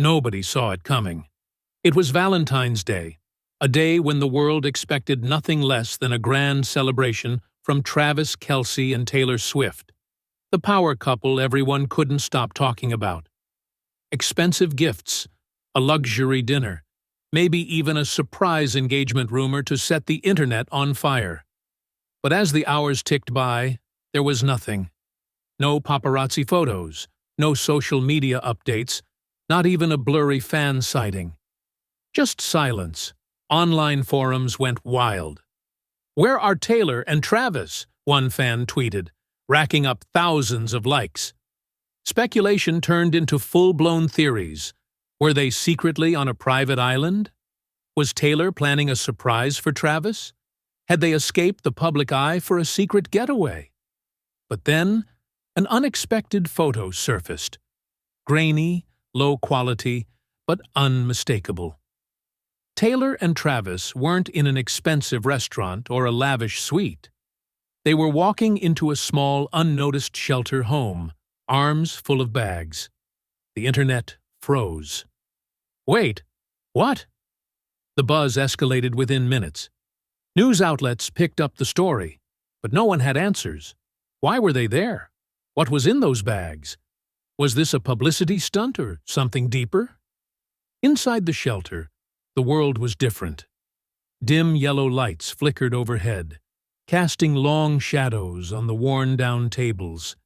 Nobody saw it coming. It was Valentine's Day, a day when the world expected nothing less than a grand celebration from Travis Kelce and Taylor Swift, the power couple everyone couldn't stop talking about. Expensive gifts, a luxury dinner, maybe even a surprise engagement rumor to set the internet on fire. But as the hours ticked by, there was nothing. No paparazzi photos, no social media updates, not even a blurry fan sighting. Just silence. Online forums went wild. "Where are Taylor and Travis?" one fan tweeted, racking up thousands of likes. Speculation turned into full-blown theories. Were they secretly on a private island? Was Taylor planning a surprise for Travis? Had they escaped the public eye for a secret getaway? But then, an unexpected photo surfaced. Grainy, low quality, but unmistakable. Taylor and Travis weren't in an expensive restaurant or a lavish suite. They were walking into a small, unnoticed shelter home, arms full of bags. The internet froze. Wait, what? The buzz escalated within minutes. News outlets picked up the story, but no one had answers. Why were they there? What was in those bags? Was this a publicity stunt or something deeper? Inside the shelter, the world was different. Dim yellow lights flickered overhead, casting long shadows on the worn-down tables.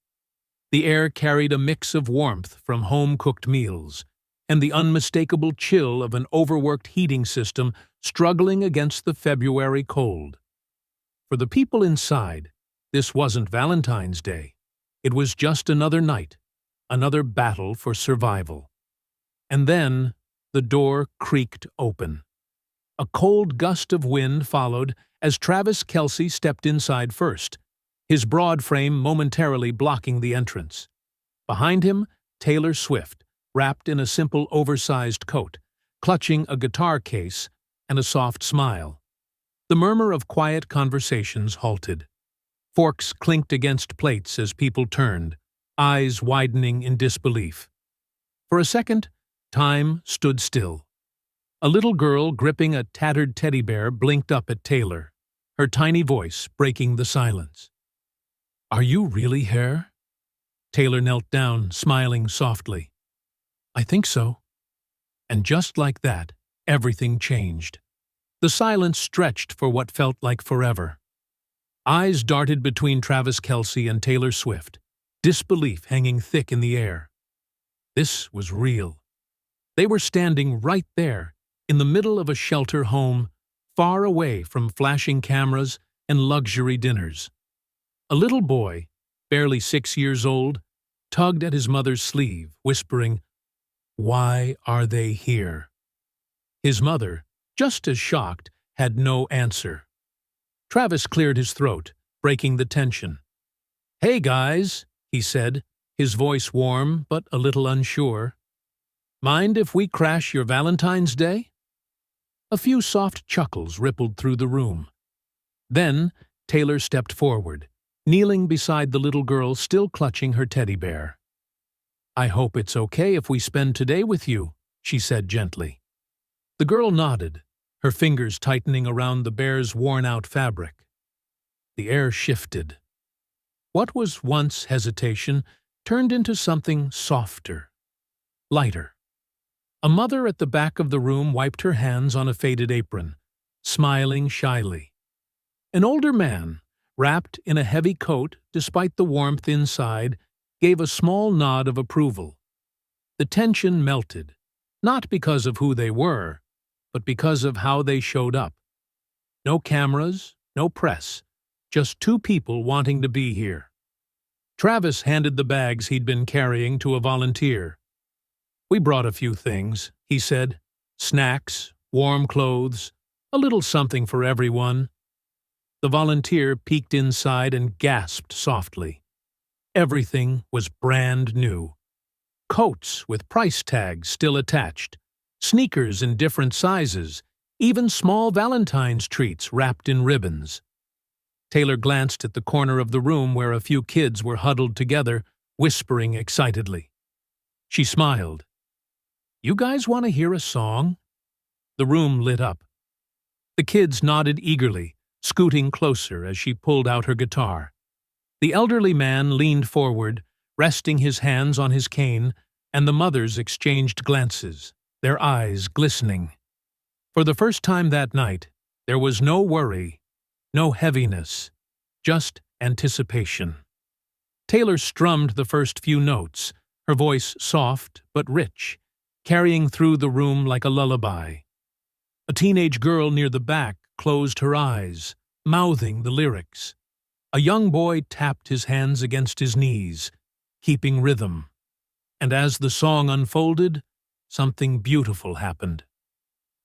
The air carried a mix of warmth from home-cooked meals and the unmistakable chill of an overworked heating system struggling against the February cold. For the people inside, this wasn't Valentine's Day. It was just another night, another battle for survival. And then the door creaked open. A cold gust of wind followed as Travis Kelce stepped inside first, his broad frame momentarily blocking the entrance. Behind him, Taylor Swift, wrapped in a simple oversized coat, clutching a guitar case and a soft smile. The murmur of quiet conversations halted. Forks clinked against plates as people turned, eyes widening in disbelief. For a second, time stood still. A little girl gripping a tattered teddy bear blinked up at Taylor, her tiny voice breaking the silence. "Are you really here?" Taylor knelt down, smiling softly. "I think so." And just like that, everything changed. The silence stretched for what felt like forever. Eyes darted between Travis Kelce and Taylor Swift, disbelief hanging thick in the air. This was real. They were standing right there, in the middle of a shelter home, far away from flashing cameras and luxury dinners. A little boy, barely 6 years old, tugged at his mother's sleeve, whispering, "Why are they here?" His mother, just as shocked, had no answer. Travis cleared his throat, breaking the tension. "Hey guys," he said, his voice warm but a little unsure. "Mind if we crash your Valentine's Day?" A few soft chuckles rippled through the room. Then Taylor stepped forward, kneeling beside the little girl still clutching her teddy bear. "I hope it's okay if we spend today with you," she said gently. The girl nodded, her fingers tightening around the bear's worn-out fabric. The air shifted. What was once hesitation turned into something softer, lighter. A mother at the back of the room wiped her hands on a faded apron, smiling shyly. An older man, wrapped in a heavy coat despite the warmth inside, gave a small nod of approval. The tension melted, not because of who they were, but because of how they showed up. No cameras, no press, just two people wanting to be here. Travis handed the bags he'd been carrying to a volunteer. "We brought a few things," he said. "Snacks, warm clothes, a little something for everyone." The volunteer peeked inside and gasped softly. Everything was brand new. Coats with price tags still attached, sneakers in different sizes, even small Valentine's treats wrapped in ribbons. Taylor glanced at the corner of the room where a few kids were huddled together, whispering excitedly. She smiled. "You guys want to hear a song?" The room lit up. The kids nodded eagerly, scooting closer as she pulled out her guitar. The elderly man leaned forward, resting his hands on his cane, and the mothers exchanged glances, their eyes glistening. For the first time that night, there was no worry, no heaviness, just anticipation. Taylor strummed the first few notes, her voice soft but rich, carrying through the room like a lullaby. A teenage girl near the back closed her eyes, mouthing the lyrics. A young boy tapped his hands against his knees, keeping rhythm. And as the song unfolded, something beautiful happened.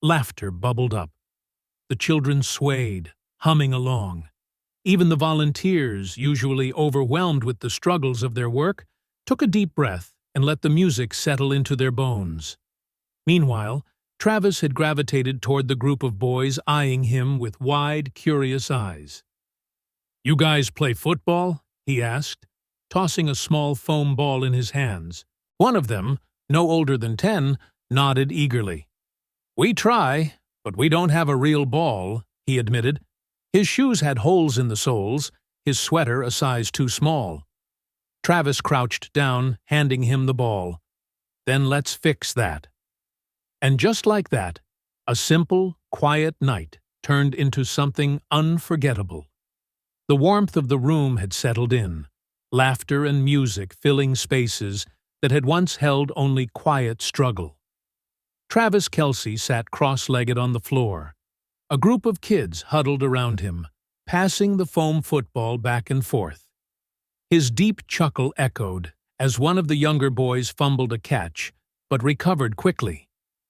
Laughter bubbled up. The children swayed, humming along. Even the volunteers, usually overwhelmed with the struggles of their work, took a deep breath and let the music settle into their bones. Meanwhile, Travis had gravitated toward the group of boys eyeing him with wide, curious eyes. "You guys play football?" he asked, tossing a small foam ball in his hands. One of them, no older than 10, nodded eagerly. "We try, but we don't have a real ball," he admitted. His shoes had holes in the soles, his sweater a size too small. Travis crouched down, handing him the ball. "Then let's fix that." And just like that, a simple, quiet night turned into something unforgettable. The warmth of the room had settled in, laughter and music filling spaces that had once held only quiet struggle. Travis Kelce sat cross-legged on the floor. A group of kids huddled around him, passing the foam football back and forth. His deep chuckle echoed as one of the younger boys fumbled a catch, but recovered quickly,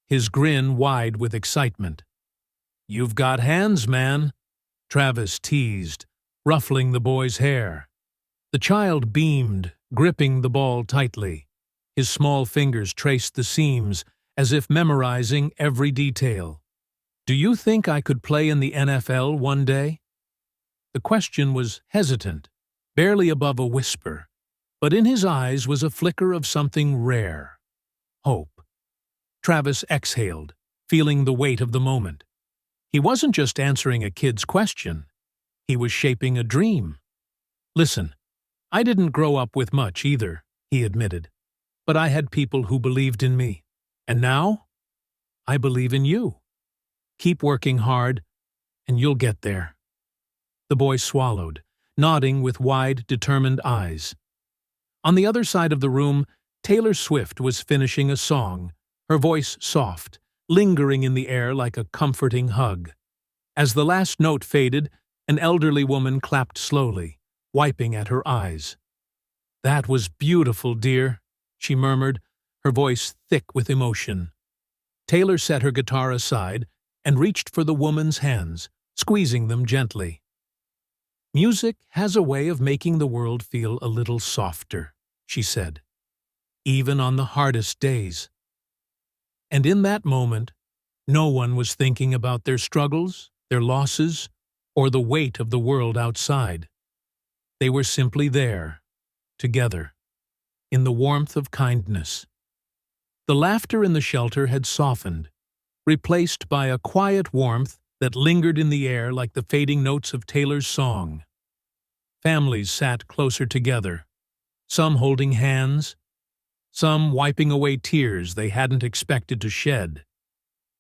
his grin wide with excitement. "You've got hands, man," Travis teased, ruffling the boy's hair. The child beamed, gripping the ball tightly. His small fingers traced the seams, as if memorizing every detail. "Do you think I could play in the NFL one day?" The question was hesitant, barely above a whisper, but in his eyes was a flicker of something rare. Hope. Travis exhaled, feeling the weight of the moment. He wasn't just answering a kid's question. He was shaping a dream. "Listen, I didn't grow up with much either," he admitted, "but I had people who believed in me. And now, I believe in you. Keep working hard, and you'll get there." The boy swallowed, nodding with wide, determined eyes. On the other side of the room, Taylor Swift was finishing a song, her voice soft, lingering in the air like a comforting hug. As the last note faded, an elderly woman clapped slowly, wiping at her eyes. "That was beautiful, dear," she murmured, her voice thick with emotion. Taylor set her guitar aside and reached for the woman's hands, squeezing them gently. "Music has a way of making the world feel a little softer," she said, "even on the hardest days." And in that moment, no one was thinking about their struggles, their losses, or the weight of the world outside. They were simply there, together, in the warmth of kindness. The laughter in the shelter had softened, replaced by a quiet warmth that lingered in the air like the fading notes of Taylor's song. Families sat closer together, some holding hands, some wiping away tears they hadn't expected to shed.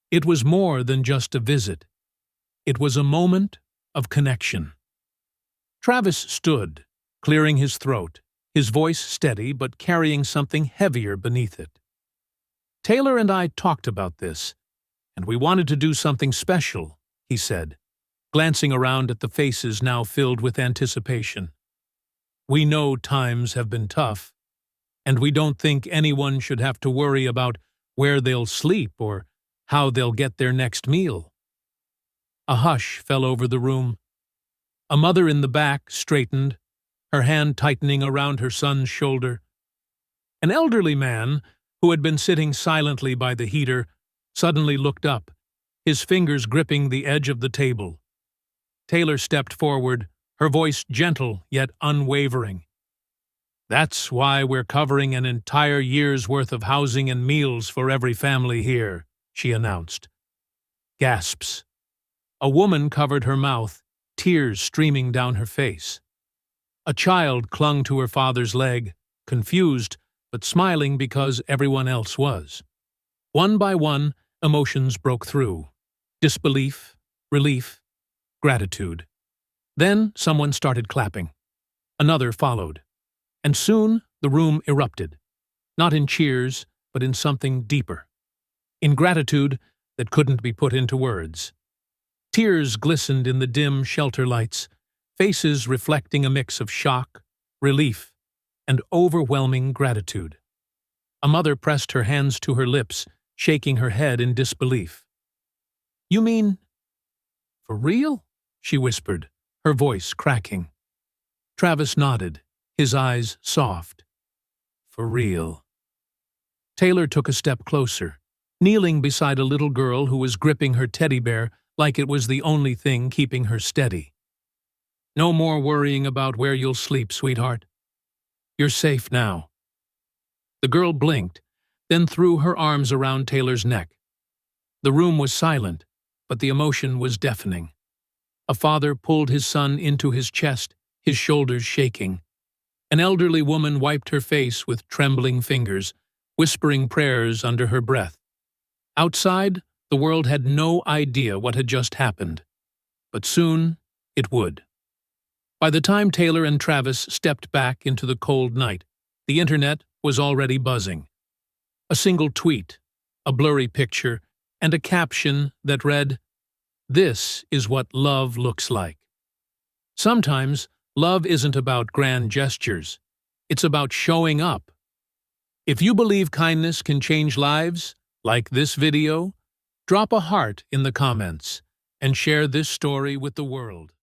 It was more than just a visit. It was a moment of connection. Travis stood, clearing his throat, his voice steady but carrying something heavier beneath it. "Taylor and I talked about this, and we wanted to do something special," he said, glancing around at the faces now filled with anticipation. "We know times have been tough, and we don't think anyone should have to worry about where they'll sleep or how they'll get their next meal." A hush fell over the room. A mother in the back straightened, her hand tightening around her son's shoulder. An elderly man, who had been sitting silently by the heater, suddenly looked up, his fingers gripping the edge of the table. Taylor stepped forward, her voice gentle yet unwavering. That's why we're covering an entire year's worth of housing and meals for every family here, she announced. Gasps. A woman covered her mouth, tears streaming down her face. A child clung to her father's leg, confused but smiling because everyone else was. One by one, emotions broke through. Disbelief, relief, gratitude. Then someone started clapping. Another followed. And soon the room erupted, not in cheers, but in something deeper. In gratitude that couldn't be put into words. Tears glistened in the dim shelter lights, faces reflecting a mix of shock, relief, and overwhelming gratitude. A mother pressed her hands to her lips, shaking her head in disbelief. "You mean, for real?" she whispered, her voice cracking. Travis nodded, his eyes soft. "For real." Taylor took a step closer, kneeling beside a little girl who was gripping her teddy bear like it was the only thing keeping her steady. "No more worrying about where you'll sleep, sweetheart. You're safe now." The girl blinked, then threw her arms around Taylor's neck. The room was silent, but the emotion was deafening. A father pulled his son into his chest, his shoulders shaking. An elderly woman wiped her face with trembling fingers, whispering prayers under her breath. Outside, the world had no idea what had just happened. But soon, it would. By the time Taylor and Travis stepped back into the cold night, the internet was already buzzing. A single tweet, a blurry picture, and a caption that read, "This is what love looks like." Sometimes, love isn't about grand gestures. It's about showing up. If you believe kindness can change lives, like this video, drop a heart in the comments and share this story with the world.